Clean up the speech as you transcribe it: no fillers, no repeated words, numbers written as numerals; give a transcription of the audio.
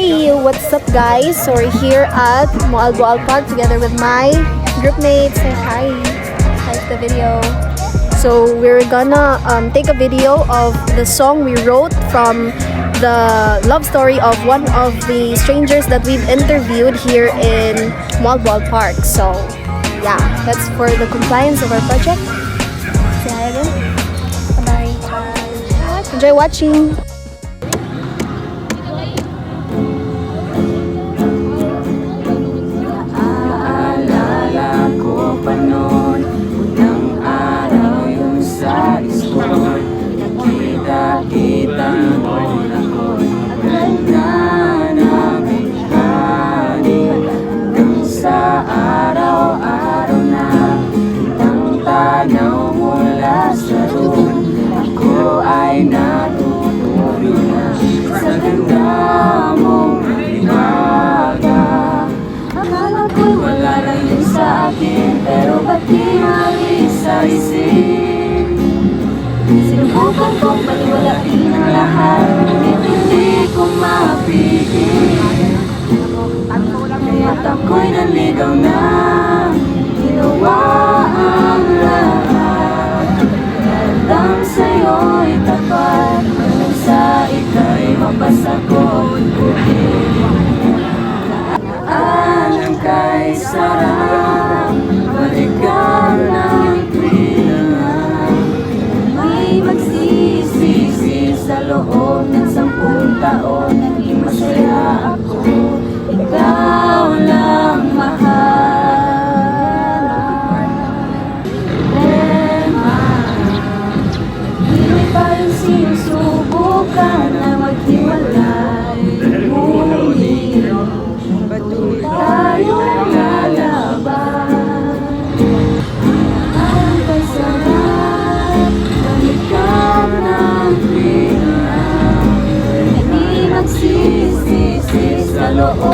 Hey, what's up guys? So we're here at Moalboal Park together with my group mates. Say hi. Like the video. So we're gonna take a video of the song we wrote from the love story of one of the strangers that we've interviewed here in Moalboal Park. So yeah, that's for the compliance of our project. Say hi again. Bye. Enjoy watching. Pero ba't di mag-isa-isip? Sinubukan kong paniwalain ang lahat, ngunit hindi ko mapigil. Kaya't ako'y naligaw na, ginawa ang lahat. Alam sa'yo'y tapat, hanggang sa ika'y mapasagot. Ang kay sarap, balikan ng tuwina. May magsisisi sa loob ng 10 taon. Naging masaya ako, ikaw lang mahal. Problema, hindi pa rin sinusubukan na maghiwalay. Ngunit patuloy tayong lalaban. Ang kasarap, balikan ng tuwina. Hindi magsisisi sa loob